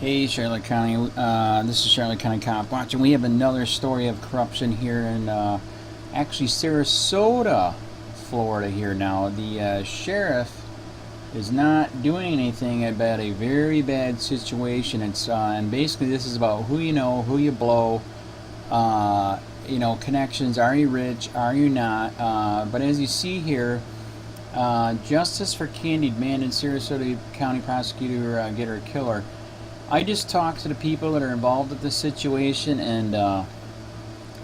Hey, Charlotte County. This is Charlotte County COPWATCH, and we have another story of corruption here in actually Sarasota, Florida. Here now, the sheriff is not doing anything about a very bad situation. It's and basically this is about who you know, who you blow. Connections. Are you rich? Are you not? But as you see here, justice for Candied man in Sarasota County prosecutor get her killer. I just talked to the people that are involved with the situation, and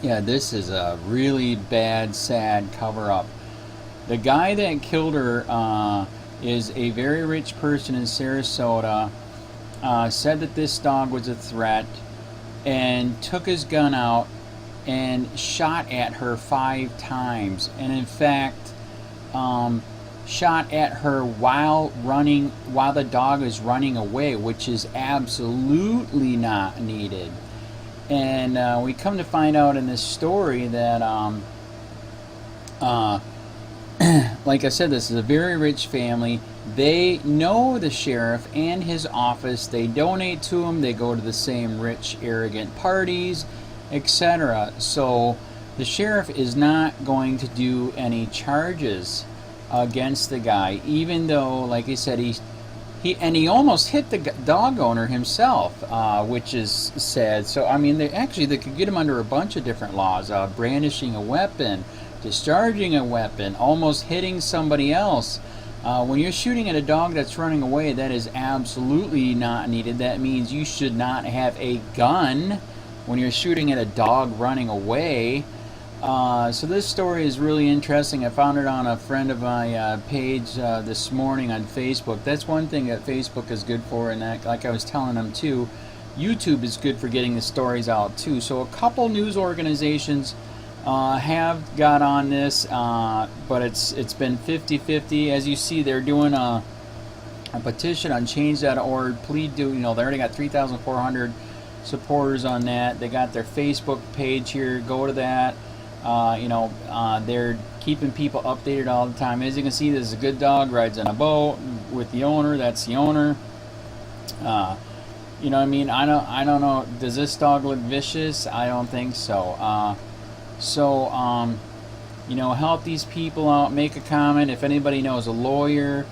yeah, this is a really bad, sad cover-up. The guy that killed her is a very rich person in Sarasota. Said that this dog was a threat, and took his gun out and shot at her 5 times. And in fact, shot at her while the dog is running away, which is absolutely not needed. And we come to find out in this story that like I said, this is a very rich family. They know the sheriff and his office. They donate to him. They go to the same rich, arrogant parties, etc. So the sheriff is not going to do any charges against the guy, even though, like I said, he almost hit the dog owner himself, which is sad. So I mean, they could get him under a bunch of different laws: brandishing a weapon, discharging a weapon, almost hitting somebody else. When you're shooting at a dog that's running away, that is absolutely not needed. That means you should not have a gun when you're shooting at a dog running away. So this story is really interesting. I found it on a friend of my page this morning on Facebook. That's one thing that Facebook is good for, and that, like I was telling them too, YouTube is good for getting the stories out too. So a couple news organizations have got on this, but it's been 50-50. As you see, they're doing a petition on change.org. Please do. They already got 3,400 supporters on that. They got their Facebook page here. Go to that. They're keeping people updated all the time. As you can see, this is a good dog, rides on a boat with the owner. That's the owner. You know what I mean? I don't know. Does this dog look vicious? I don't think so. Help these people out. Make a comment if anybody knows a lawyer.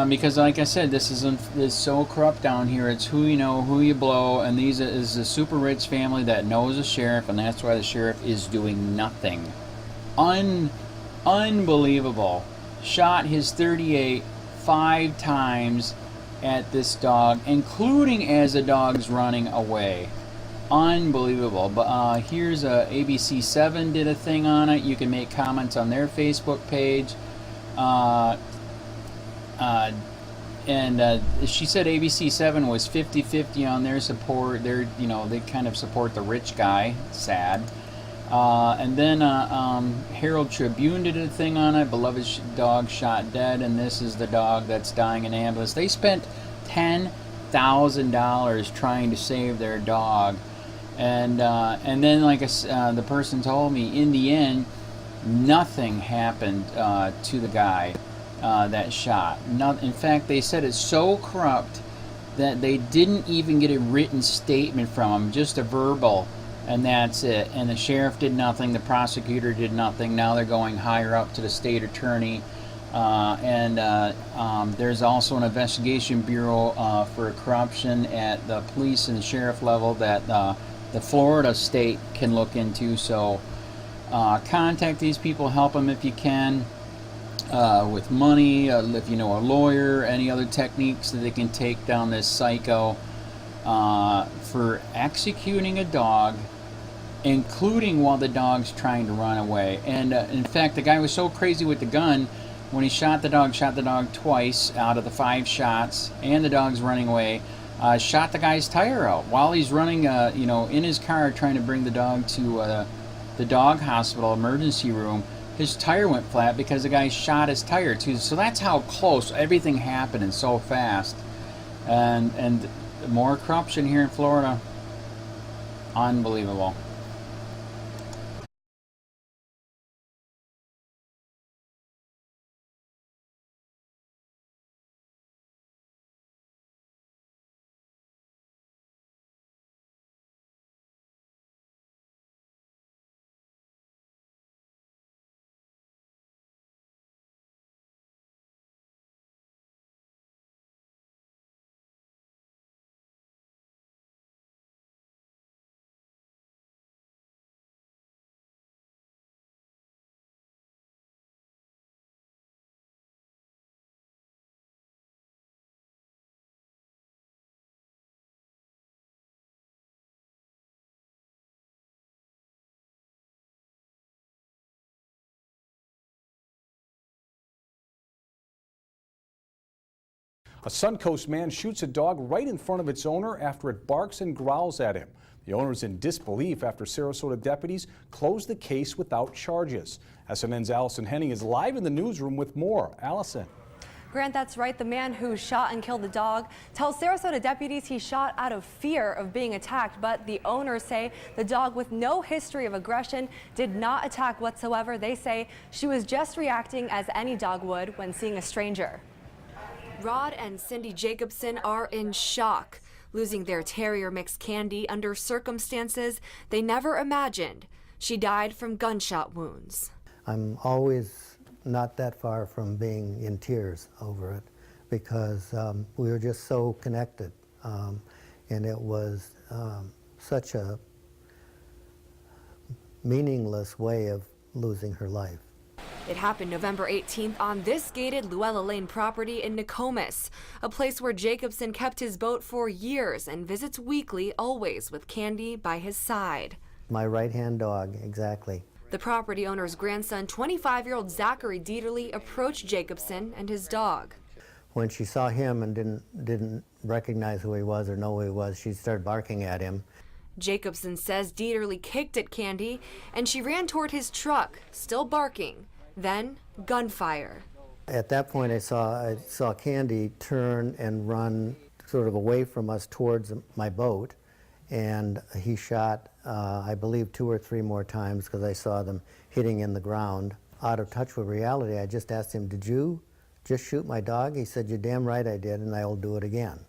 Because, like I said, this is so corrupt down here. It's who you know, who you blow, and these is a super rich family that knows a sheriff, and that's why the sheriff is doing nothing. Unbelievable. Shot his 38 5 times at this dog, including as the dog's running away. Unbelievable. But here's ABC7 did a thing on it. You can make comments on their Facebook page. She said ABC7 was 50-50 on their support. They kind of support the rich guy. Sad. And then Herald Tribune did a thing on it. Beloved dog shot dead, and this is the dog that's dying in ambulance. They spent $10,000 trying to save their dog, and then, like the person told me, in the end, nothing happened to the guy that shot. In fact, they said it's so corrupt that they didn't even get a written statement from him, just a verbal, and that's it. And the sheriff did nothing, the prosecutor did nothing. Now they're going higher up to the state attorney, there's also an investigation bureau for corruption at the police and the sheriff level that the Florida state can look into. So contact these people, help them if you can. With money, if you know a lawyer, any other techniques that they can take down this psycho for executing a dog, including while the dog's trying to run away. And in fact, the guy was so crazy with the gun, when he shot the dog twice out of the 5 shots, and the dog's running away, shot the guy's tire out while he's running, in his car trying to bring the dog to the dog hospital emergency room. His tire went flat because the guy shot his tire too. So that's how close everything happened, and so fast. And more corruption here in Florida. Unbelievable. A Suncoast man shoots a dog right in front of its owner after it barks and growls at him. The owner is in disbelief after Sarasota deputies closed the case without charges. SNN's Allison Henning is live in the newsroom with more. Allison. Grant, that's right. The man who shot and killed the dog tells Sarasota deputies he shot out of fear of being attacked, but the owners say the dog, with no history of aggression, did not attack whatsoever. They say she was just reacting as any dog would when seeing a stranger. Rod and Cindy Jacobson are in shock, losing their terrier mix Candy under circumstances they never imagined. She died from gunshot wounds. I'm always not that far from being in tears over it because we were just so connected, and it was such a meaningless way of losing her life. It happened November 18th on this gated Luella Lane property in Nokomis, a place where Jacobson kept his boat for years and visits weekly, always with Candy by his side. My right-hand dog, exactly. The property owner's grandson, 25-year-old Zachary Dieterle, approached Jacobson and his dog. When she saw him and didn't recognize who he was or know who he was, she started barking at him. Jacobson says Dieterle kicked at Candy and she ran toward his truck, still barking. Then gunfire. At that point, I saw Candy turn and run sort of away from us towards my boat, and he shot, I believe, 2 or 3 more times because I saw them hitting in the ground. Out of touch with reality, I just asked him, "Did you just shoot my dog?" He said, "You're damn right I did, and I will do it again."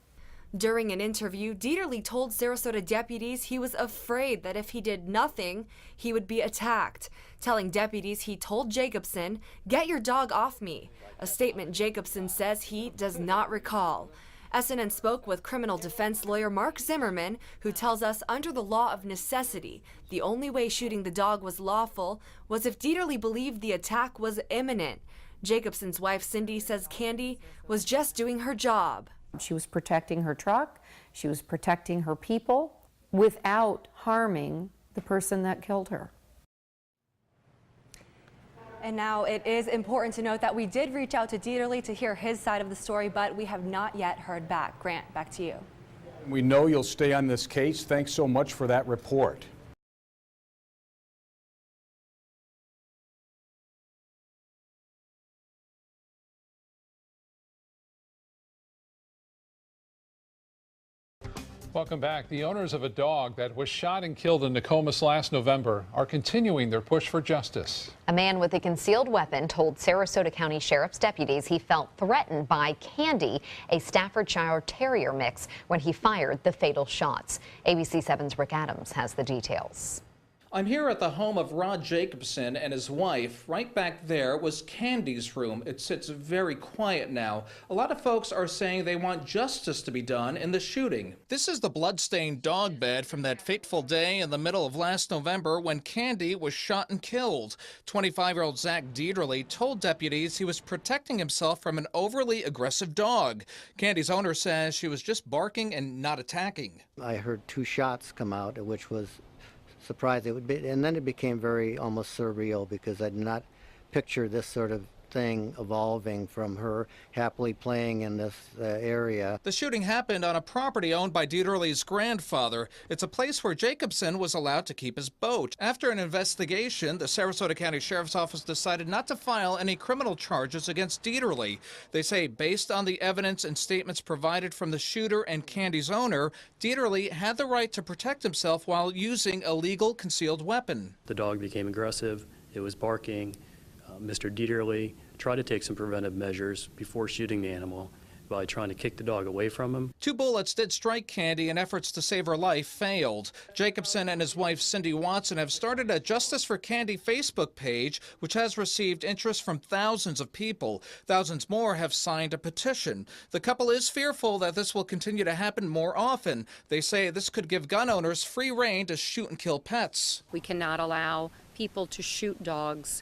During an interview, Dieterle told Sarasota deputies he was afraid that if he did nothing, he would be attacked, telling deputies he told Jacobson, "Get your dog off me," a statement Jacobson says he does not recall. SNN spoke with criminal defense lawyer Mark Zimmerman, who tells us under the law of necessity, the only way shooting the dog was lawful was if Dieterle believed the attack was imminent. Jacobson's wife, Cindy, says Candy was just doing her job. She was protecting her truck, she was protecting her people without harming the person that killed her. And now it is important to note that we did reach out to Dieterle to hear his side of the story, but we have not yet heard back. Grant, back to you. We know you'll stay on this case. Thanks so much for that report. Welcome back. The owners of a dog that was shot and killed in Nokomis last November are continuing their push for justice. A man with a concealed weapon told Sarasota County Sheriff's deputies he felt threatened by Candy, a Staffordshire Terrier mix, when he fired the fatal shots. ABC 7's Rick Adams has the details. I'm here at the home of Rod Jacobson and his wife. Right back there was Candy's room. It sits very quiet now. A lot of folks are saying they want justice to be done in the shooting. This is the bloodstained dog bed from that fateful day in the middle of last November when Candy was shot and killed. 25-year-old Zach Dieterle told deputies he was protecting himself from an overly aggressive dog. Candy's owner says she was just barking and not attacking. I heard 2 shots come out, which was surprised. It would be, and then it became very almost surreal because I did not picture this sort of thing evolving from her happily playing in this area. The shooting happened on a property owned by Dieterle's grandfather. It's a place where Jacobson was allowed to keep his boat. After an investigation, the Sarasota County Sheriff's Office decided not to file any criminal charges against Dieterle. They say based on the evidence and statements provided from the shooter and Candy's owner, Dieterle had the right to protect himself while using a legal concealed weapon. The dog became aggressive. It was barking. Mr. Dieterle tried to take some preventive measures before shooting the animal by trying to kick the dog away from him. 2 bullets did strike Candy, and efforts to save her life failed. Jacobson and his wife Cindy Watson have started a Justice for Candy Facebook page, which has received interest from thousands of people. Thousands more have signed a petition. The couple is fearful that this will continue to happen more often. They say this could give gun owners free rein to shoot and kill pets. We cannot allow people to shoot dogs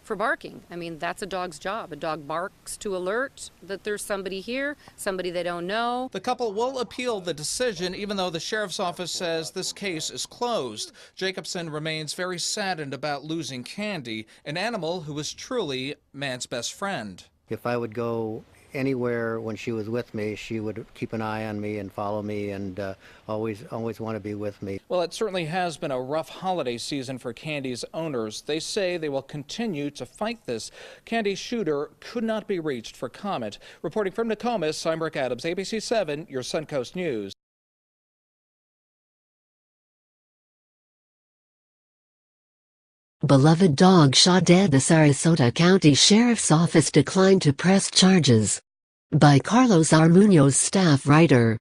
for barking. I mean, that's a dog's job. A dog barks to alert that there's somebody here, somebody they don't know. The couple will appeal the decision, even though the sheriff's office says this case is closed. Jacobson remains very saddened about losing Candy, an animal who was truly man's best friend. If I would go anywhere when she was with me, she would keep an eye on me and follow me and always want to be with me. Well, it certainly has been a rough holiday season for Candy's owners. They say they will continue to fight this. Candy's shooter could not be reached for comment. Reporting from Nokomis, I'm Rick Adams, ABC 7, your Suncoast News. Beloved dog shot dead. The Sarasota County Sheriff's Office declined to press charges. By Carlos R. Munoz, staff writer.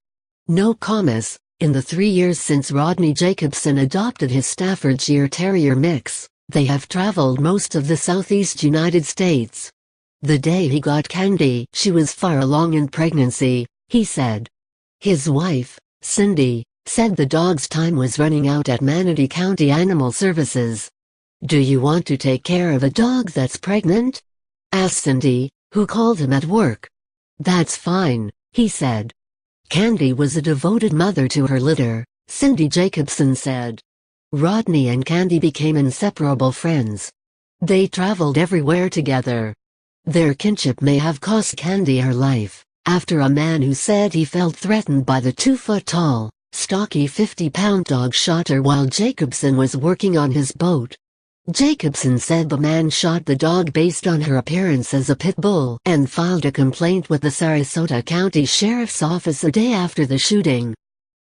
Nokomis, in the 3 years since Rodney Jacobson adopted his Staffordshire Terrier mix, they have traveled most of the southeast United States. The day he got Candy, she was far along in pregnancy, he said. His wife, Cindy, said the dog's time was running out at Manatee County Animal Services. "Do you want to take care of a dog that's pregnant?" asked Cindy, who called him at work. "That's fine," he said. Candy was a devoted mother to her litter, Cindy Jacobson said. Rodney and Candy became inseparable friends. They traveled everywhere together. Their kinship may have cost Candy her life, after a man who said he felt threatened by the 2-foot-tall, stocky 50-pound dog shot her while Jacobson was working on his boat. Jacobson said the man shot the dog based on her appearance as a pit bull and filed a complaint with the Sarasota County Sheriff's Office a day after the shooting.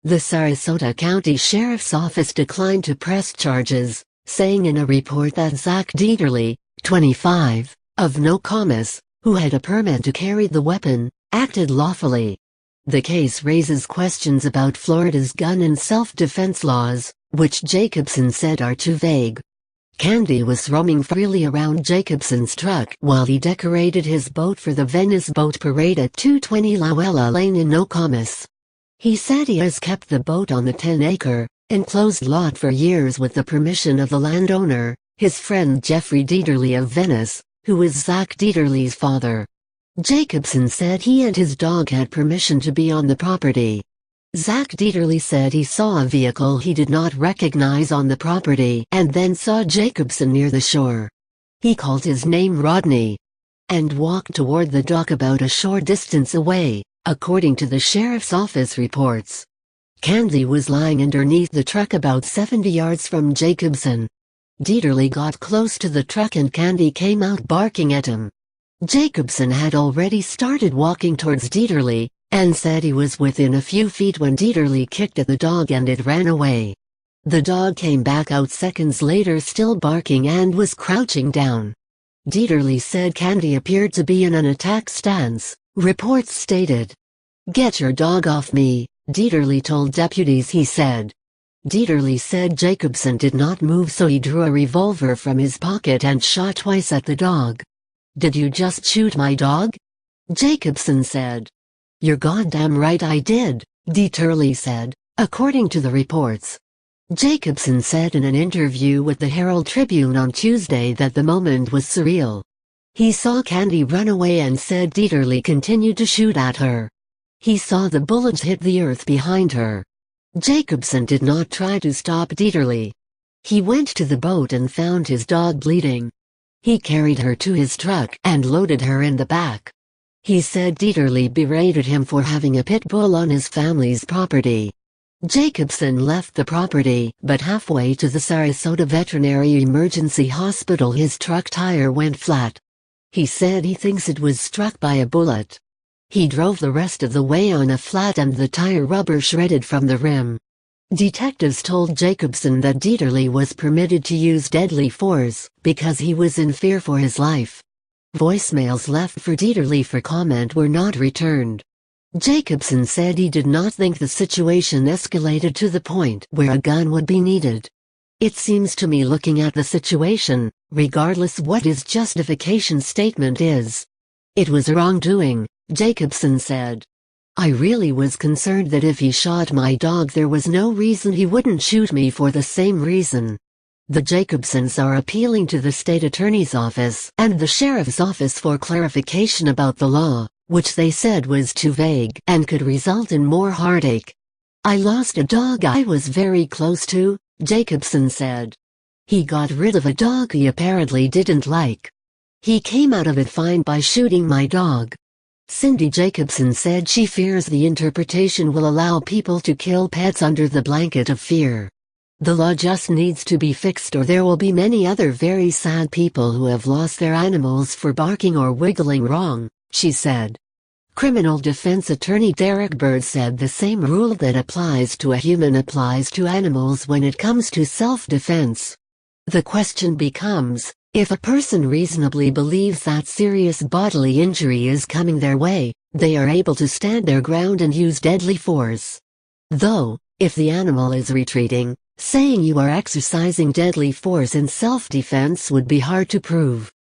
The Sarasota County Sheriff's Office declined to press charges, saying in a report that Zach Dieterle, 25, of Nokomis, who had a permit to carry the weapon, acted lawfully. The case raises questions about Florida's gun and self-defense laws, which Jacobson said are too vague. Candy was roaming freely around Jacobson's truck while he decorated his boat for the Venice Boat Parade at 220 Lowella Lane in Nokomis. He said he has kept the boat on the 10-acre, enclosed lot for years with the permission of the landowner, his friend Jeffrey Dieterle of Venice, who is Zach Dieterle's father. Jacobson said he and his dog had permission to be on the property. Zach Dieterle said he saw a vehicle he did not recognize on the property and then saw Jacobson near the shore. He called his name Rodney and walked toward the dock about a short distance away, according to the sheriff's office reports. Candy was lying underneath the truck about 70 yards from Jacobson. Dieterle got close to the truck and Candy came out barking at him. Jacobson had already started walking towards Dieterle, and said he was within a few feet when Dieterle kicked at the dog and it ran away. The dog came back out seconds later still barking and was crouching down. Dieterle said Candy appeared to be in an attack stance, reports stated. "Get your dog off me," Dieterle told deputies, he said. Dieterle said Jacobson did not move, so he drew a revolver from his pocket and shot twice at the dog. "Did you just shoot my dog?" Jacobson said. "You're goddamn right I did," Dieterle said, according to the reports. Jacobson said in an interview with the Herald Tribune on Tuesday that the moment was surreal. He saw Candy run away and said Dieterle continued to shoot at her. He saw the bullets hit the earth behind her. Jacobson did not try to stop Dieterle. He went to the boat and found his dog bleeding. He carried her to his truck and loaded her in the back. He said Dieterle berated him for having a pit bull on his family's property. Jacobson left the property, but halfway to the Sarasota Veterinary Emergency Hospital his truck tire went flat. He said he thinks it was struck by a bullet. He drove the rest of the way on a flat and the tire rubber shredded from the rim. Detectives told Jacobson that Dieterle was permitted to use deadly force because he was in fear for his life. Voicemails left for Dieterle for comment were not returned. Jacobson said he did not think the situation escalated to the point where a gun would be needed. "It seems to me, looking at the situation, regardless what his justification statement is, it was wrongdoing," Jacobson said. "I really was concerned that if he shot my dog there was no reason he wouldn't shoot me for the same reason." The Jacobsons are appealing to the state attorney's office and the sheriff's office for clarification about the law, which they said was too vague and could result in more heartache. "I lost a dog I was very close to," Jacobson said. "He got rid of a dog he apparently didn't like. He came out of it fine by shooting my dog." Cindy Jacobson said she fears the interpretation will allow people to kill pets under the blanket of fear. The law just needs to be fixed, or there will be many other very sad people who have lost their animals for barking or wiggling wrong, she said. Criminal defense attorney Derek Bird said the same rule that applies to a human applies to animals when it comes to self-defense. The question becomes, if a person reasonably believes that serious bodily injury is coming their way, they are able to stand their ground and use deadly force. Though, if the animal is retreating, saying you are exercising deadly force in self-defense would be hard to prove.